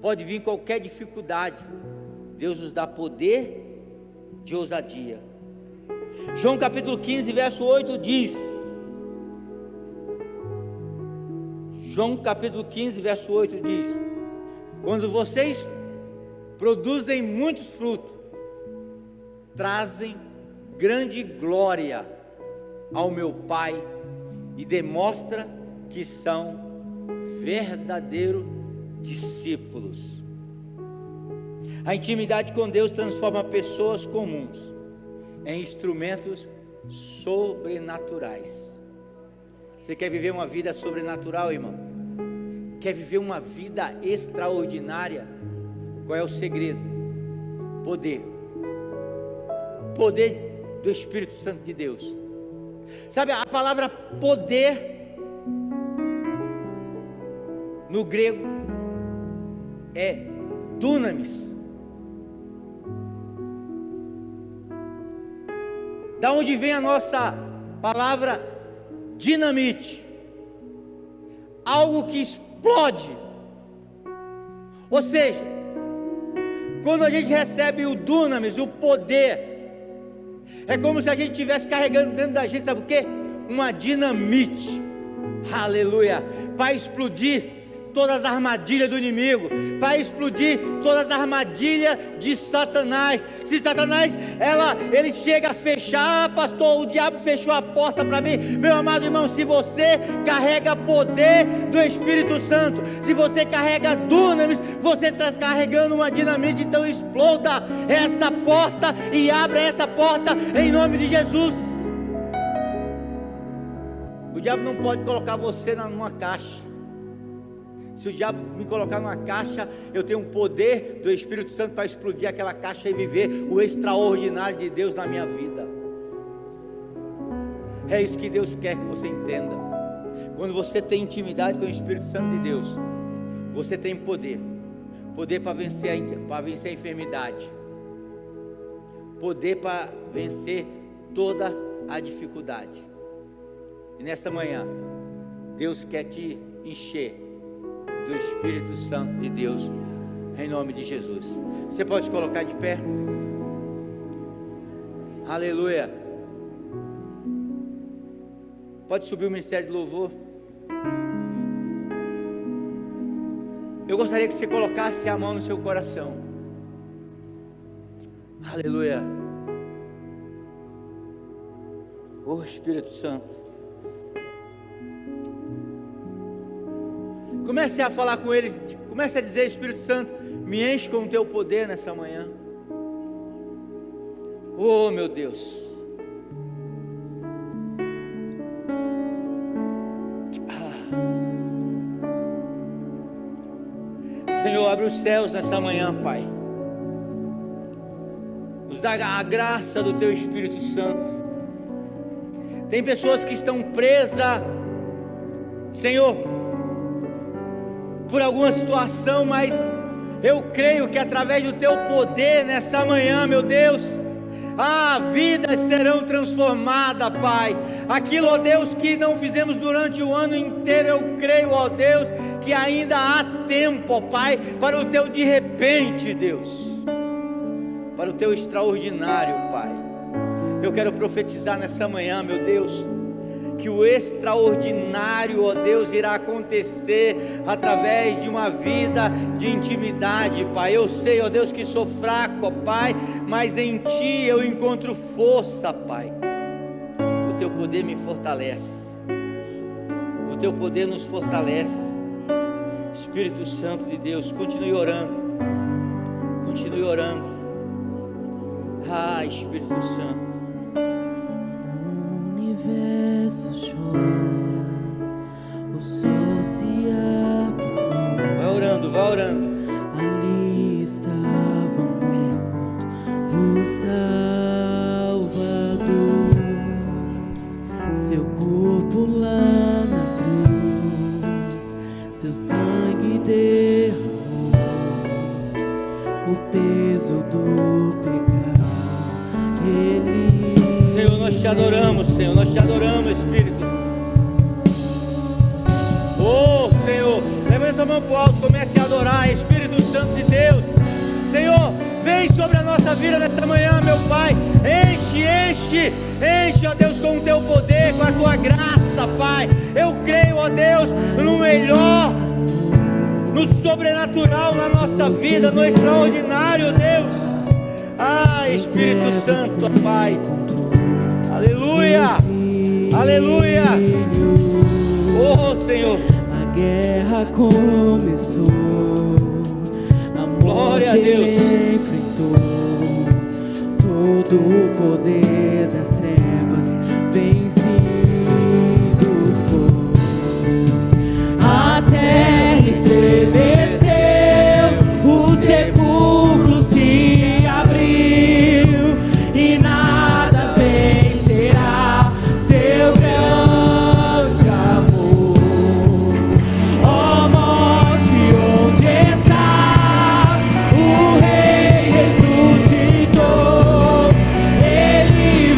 Pode vir qualquer dificuldade, Deus nos dá poder de ousadia. João capítulo 15 verso 8 diz, João capítulo 15 verso 8 diz: quando vocês produzem muitos frutos, trazem grande glória ao meu Pai e demonstra que são verdadeiros discípulos. A intimidade com Deus transforma pessoas comuns em instrumentos sobrenaturais. Você quer viver uma vida sobrenatural, irmão? Quer viver uma vida extraordinária? Qual é o segredo? Poder do Espírito Santo de Deus. Sabe, a palavra poder no grego é dunamis. Da onde vem a nossa palavra dinamite? Algo que explode. Ou seja, quando a gente recebe o dunamis, o poder, é como se a gente estivesse carregando dentro da gente, sabe o que? Uma dinamite, aleluia, para explodir todas as armadilhas do inimigo, para explodir todas as armadilhas de Satanás. Se Satanás, ele chega a fechar, pastor, o diabo fechou a porta para mim. Meu amado irmão, se você carrega poder do Espírito Santo, se você carrega dunamis, você está carregando uma dinamite. Então exploda essa porta e abra essa porta em nome de Jesus. O diabo não pode colocar você numa caixa. Se o diabo me colocar numa caixa, eu tenho um poder do Espírito Santo para explodir aquela caixa e viver o extraordinário de Deus na minha vida. É isso que Deus quer que você entenda. Quando você tem intimidade com o Espírito Santo de Deus, você tem poder para vencer a enfermidade, poder para vencer toda a dificuldade. E nessa manhã, Deus quer te encher do Espírito Santo de Deus, em nome de Jesus. Você pode se colocar de pé? Aleluia. Pode subir o ministério de louvor. Eu gostaria que você colocasse a mão no seu coração. Aleluia. Oh Espírito Santo, comece a falar com eles, comece a dizer: Espírito Santo, me enche com o teu poder nessa manhã. Oh meu Deus, Senhor, abre os céus nessa manhã, Pai, nos dá a graça do teu Espírito Santo. Tem pessoas que estão presas, Senhor, por alguma situação, mas eu creio que através do teu poder nessa manhã, meu Deus, vidas serão transformadas, Pai. Aquilo, ó Deus, que não fizemos durante o ano inteiro, eu creio, ó Deus, que ainda há tempo, ó Pai, para o teu de repente, Deus, para o teu extraordinário, Pai. Eu quero profetizar nessa manhã, meu Deus, que o extraordinário, ó Deus, irá acontecer através de uma vida de intimidade, Pai. Eu sei, ó Deus, que sou fraco, ó Pai, mas em Ti eu encontro força, Pai. O Teu poder me fortalece, o Teu poder nos fortalece. Espírito Santo de Deus, continue orando, continue orando. Espírito Santo. Chora, o sol se apagou. Vai orando, vai orando. Ali estava morto o Salvador, seu corpo lá na cruz, seu sangue derramou o peso do pecado. Senhor, nós te adoramos, Senhor, nós te adoramos, Espírito. Oh, Senhor, levante sua mão para o alto, comece a adorar, Espírito Santo de Deus. Senhor, vem sobre a nossa vida nessa manhã, meu Pai. Enche, ó Deus, com o teu poder, com a tua graça, Pai. Eu creio, ó Deus, no melhor, no sobrenatural na nossa vida, no extraordinário, Deus. Espírito Santo, ó Pai. Aleluia, aleluia. Oh Senhor, a guerra começou, a glória a morte Deus. Ele enfrentou, todo o poder das trevas vencido foi. A terra estremeceu, o sepulcro se abriu e nada vencerá seu grande amor. Ó morte, onde está? O Rei ressuscitou, Ele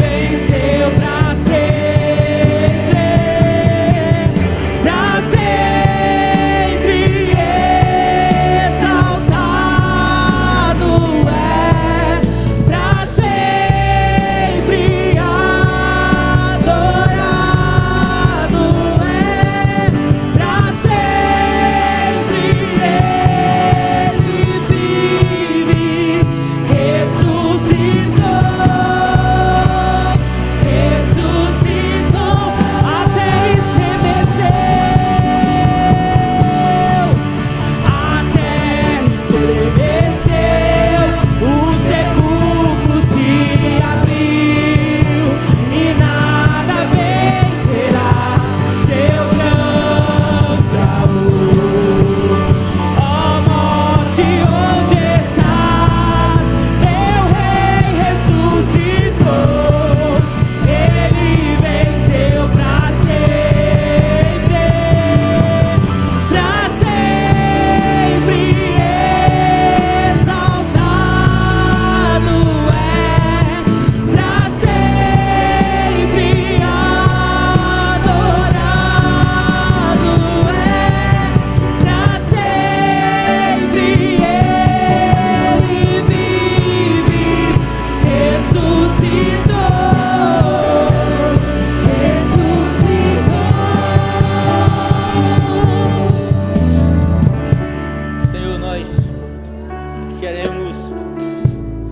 queremos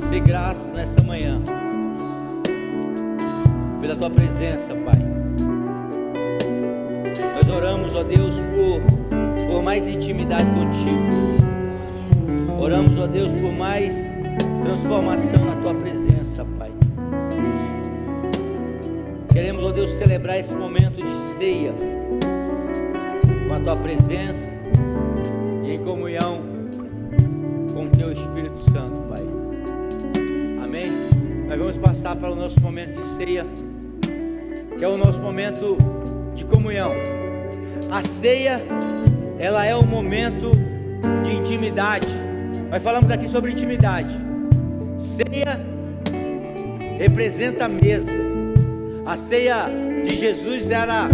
ser gratos nessa manhã pela tua presença, Pai. Nós oramos, ó Deus, por mais intimidade contigo. Oramos, ó Deus, por mais transformação na tua presença, Pai. Queremos, ó Deus, celebrar esse momento de ceia com a tua presença e em comunhão com o teu Espírito Santo, Pai. Amém? Nós vamos passar para o nosso momento de ceia, que é o nosso momento de comunhão. A ceia, ela é um momento de intimidade. Nós falamos aqui sobre intimidade. Ceia representa a mesa. A ceia de Jesus era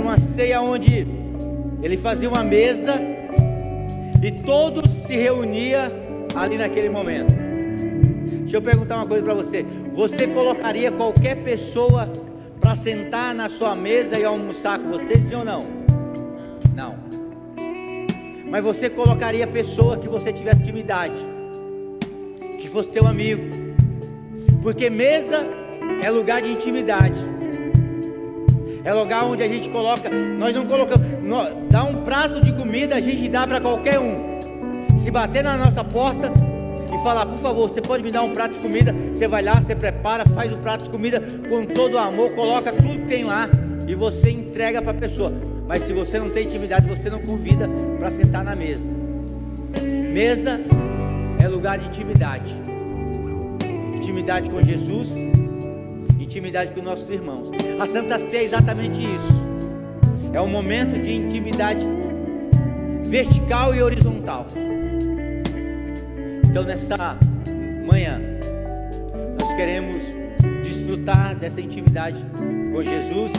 uma ceia onde ele fazia uma mesa e todos se reuniam ali naquele momento. Deixa eu perguntar uma coisa para você. Você colocaria qualquer pessoa para sentar na sua mesa e almoçar com você, sim ou não? Não. Mas você colocaria a pessoa que você tivesse intimidade, que fosse teu amigo, porque mesa é lugar de intimidade, é lugar onde a gente coloca. Nós não colocamos, dá um prato de comida, a gente dá para qualquer um. Se bater na nossa porta e falar, por favor, você pode me dar um prato de comida, você vai lá, você prepara, faz o prato de comida com todo o amor, coloca tudo que tem lá e você entrega para a pessoa. Mas se você não tem intimidade, você não convida para sentar na mesa. Mesa é lugar de intimidade. Intimidade com Jesus, intimidade com nossos irmãos. A Santa Ceia é exatamente isso. É um momento de intimidade vertical e horizontal. Então nessa manhã nós queremos desfrutar dessa intimidade com Jesus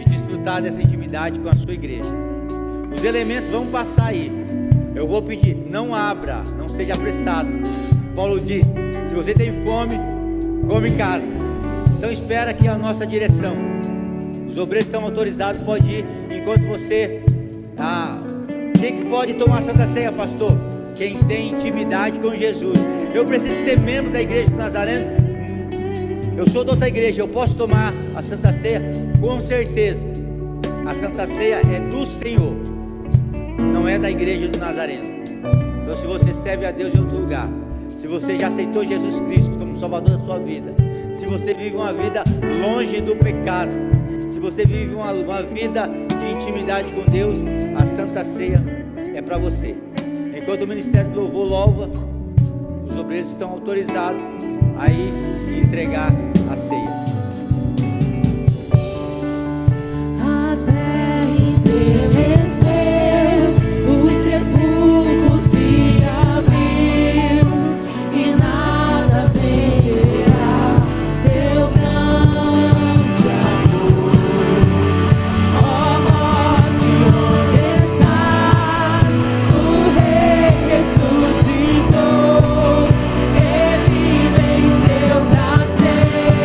e desfrutar dessa intimidade com a sua igreja. Os elementos vão passar aí. Eu vou pedir, não abra, não seja apressado. Paulo diz, se você tem fome, come em casa. Então espera aqui a nossa direção. Os obreiros estão autorizados, pode ir enquanto você... quem que pode tomar a Santa Ceia, pastor? Quem tem intimidade com Jesus. Eu preciso ser membro da igreja do Nazareno. Eu sou de outra igreja, eu posso tomar a Santa Ceia? Com certeza. A Santa Ceia é do Senhor, não é da igreja do Nazareno. Então se você serve a Deus em outro lugar, se você já aceitou Jesus Cristo como Salvador da sua vida, se você vive uma vida longe do pecado, se você vive uma vida de intimidade com Deus, a Santa Ceia é para você. Enquanto o Ministério do Louvor louva, os obreiros estão autorizados a ir e entregar a ceia. Até estremecer, os sepulcros se abriu e nada vencerá seu grande amor. Ó morte, onde estás? O Rei ressuscitou, Ele venceu pra sempre.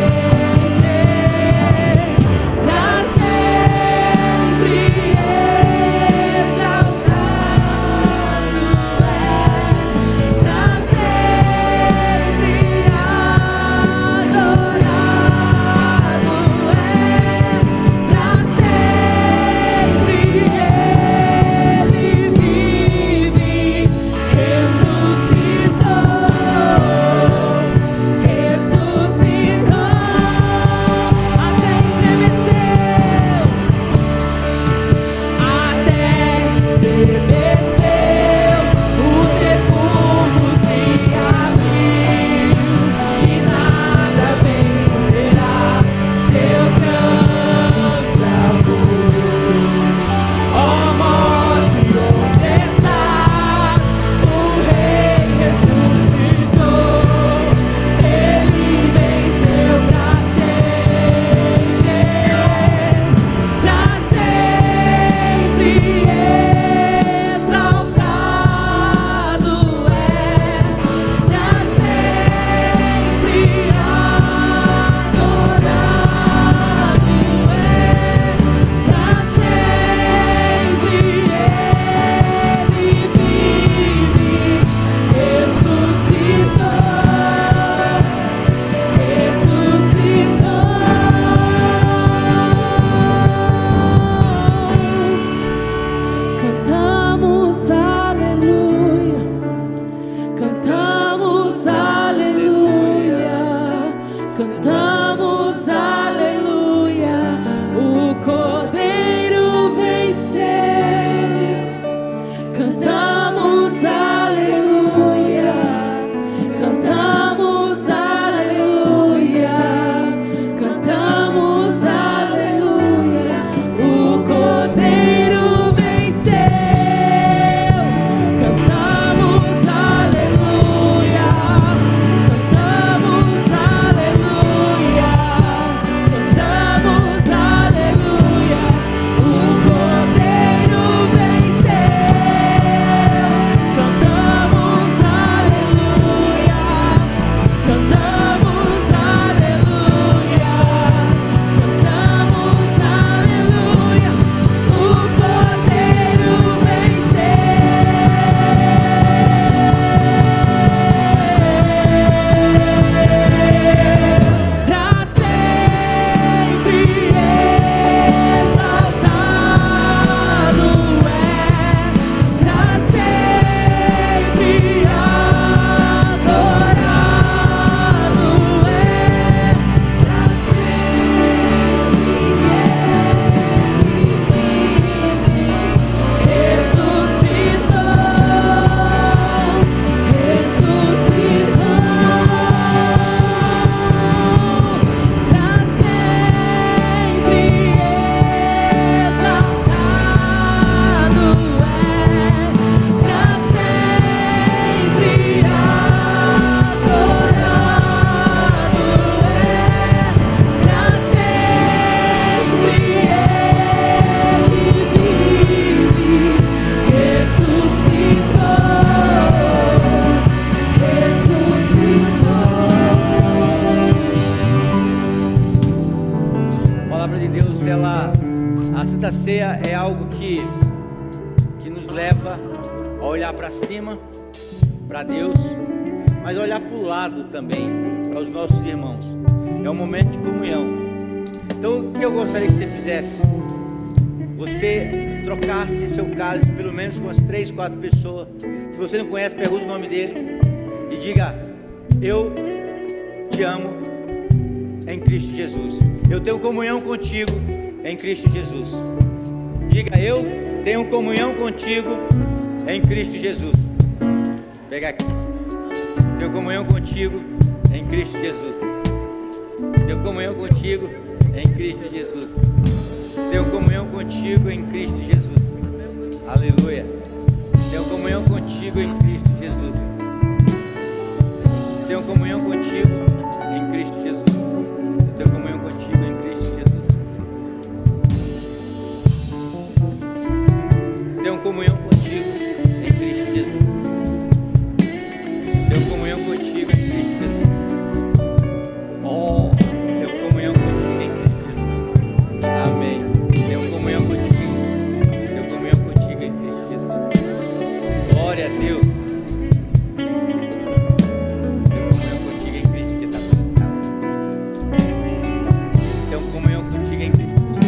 ceia é algo que nos leva a olhar para cima, para Deus, mas olhar para o lado também, para os nossos irmãos. É um momento de comunhão. Então, o que eu gostaria que você fizesse? Você trocasse seu cálice pelo menos com umas 3, 4 pessoas. Se você não conhece, pergunta o nome dele e diga: eu te amo em Cristo Jesus. Eu tenho comunhão contigo em Cristo Jesus. Diga: eu tenho comunhão contigo em Cristo Jesus. Pega aqui. Tenho comunhão contigo em Cristo Jesus. Tenho comunhão contigo em Cristo Jesus. Tenho comunhão contigo em Cristo Jesus. Aleluia. Tenho comunhão contigo em Cristo Jesus. Tenho comunhão contigo em Cristo Jesus. Eu tenho comunhão contigo em Cristo Jesus. Tenho comunhão contigo em Cristo Jesus. Tenho comunhão contigo em Cristo Jesus. Oh, tenho comunhão contigo em Cristo Jesus. Amém. Tenho comunhão contigo. Tenho comunhão contigo em Cristo Jesus. Glória a Deus. Tenho comunhão contigo em Cristo que está conectado. Tenho comunhão contigo em Cristo Jesus.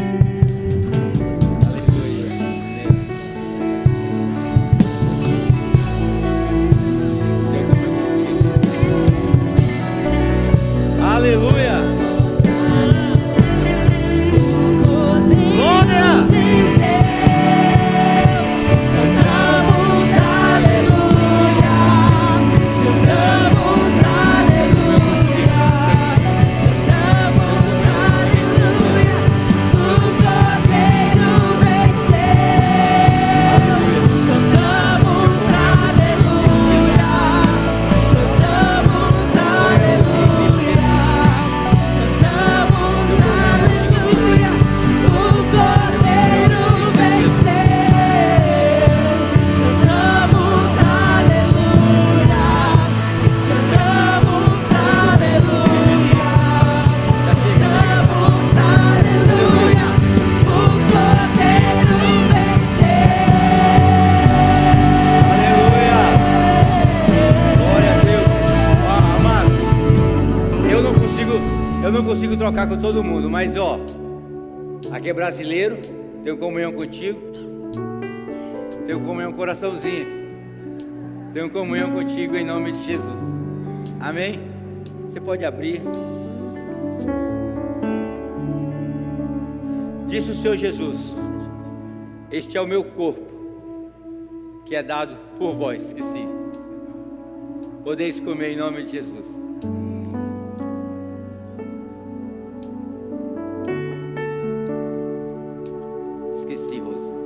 Aleluia. Aleluia! Glória! Eu não consigo trocar com todo mundo, mas ó, aqui é brasileiro, tenho comunhão contigo, tenho comunhão com coraçãozinho, tenho comunhão contigo em nome de Jesus. Amém? Você pode abrir. Disse o Senhor Jesus: este é o meu corpo, que é dado por vós, esqueci. Podeis comer em nome de Jesus. Esqueci, Rose.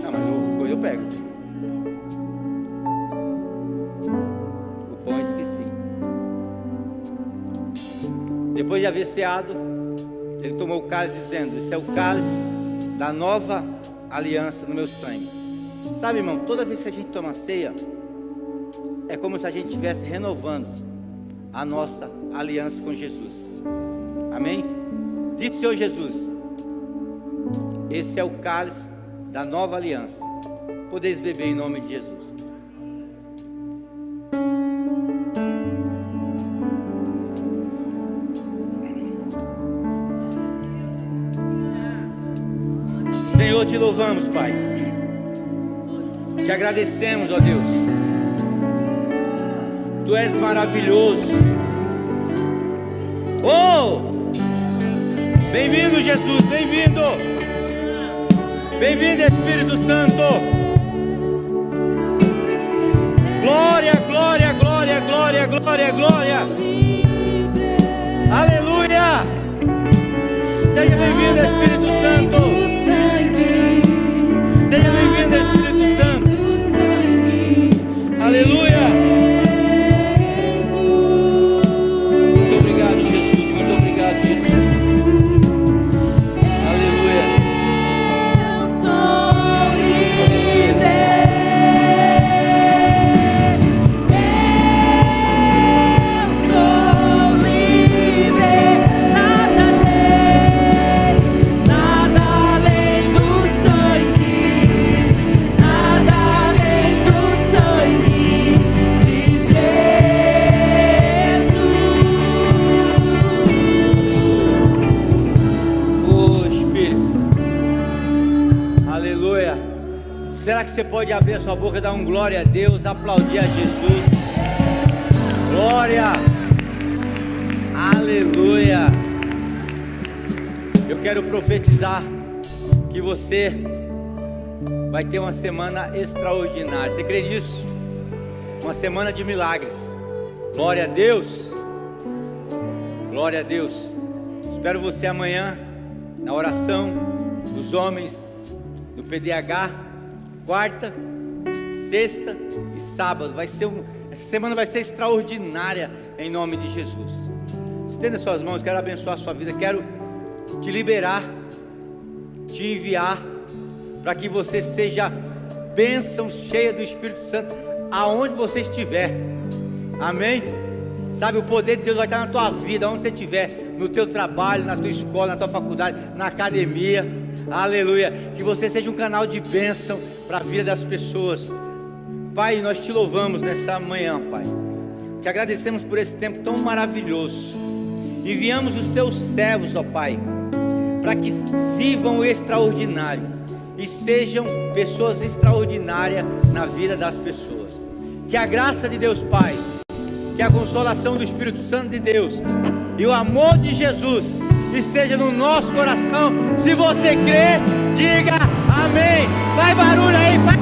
Não, mas eu pego. O pão eu esqueci. Depois de haver ceado, ele tomou o cálice dizendo: esse é o cálice da nova aliança no meu sangue. Sabe, irmão, toda vez que a gente toma ceia, é como se a gente estivesse renovando a nossa aliança com Jesus. Amém? Disse o Senhor Jesus: esse é o cálice da nova aliança. Podeis beber em nome de Jesus. Senhor, te louvamos, Pai. Te agradecemos, ó Deus. Tu és maravilhoso. Oh! Bem-vindo, Jesus, bem-vindo. Bem-vindo, Espírito Santo. Glória, glória, glória, glória, glória, glória. Aleluia. Seja bem-vindo, Espírito Santo. Seja bem-vindo, Espírito Santo. Aleluia. Muito obrigado, Jesus. Muito obrigado, Jesus. Aleluia. Será que você pode abrir a sua boca, dar um glória a Deus, aplaudir a Jesus? Glória! Aleluia! Eu quero profetizar que você vai ter uma semana extraordinária. Você crê nisso? Uma semana de milagres. Glória a Deus! Glória a Deus! Espero você amanhã na oração dos homens do PDH, quarta, sexta e sábado. Essa semana vai ser extraordinária em nome de Jesus. Estenda suas mãos, quero abençoar a sua vida, quero te liberar, te enviar para que você seja bênção cheia do Espírito Santo aonde você estiver. Amém? Sabe, o poder de Deus vai estar na tua vida, onde você estiver, no teu trabalho, na tua escola, na tua faculdade, na academia. Aleluia, que você seja um canal de bênção para a vida das pessoas. Pai, nós te louvamos nessa manhã, Pai. Te agradecemos por esse tempo tão maravilhoso. Enviamos os teus servos, ó Pai, para que vivam o extraordinário e sejam pessoas extraordinárias na vida das pessoas. Que a graça de Deus Pai, que a consolação do Espírito Santo de Deus e o amor de Jesus esteja no nosso coração. Se você crê, diga amém. Faz barulho aí, faz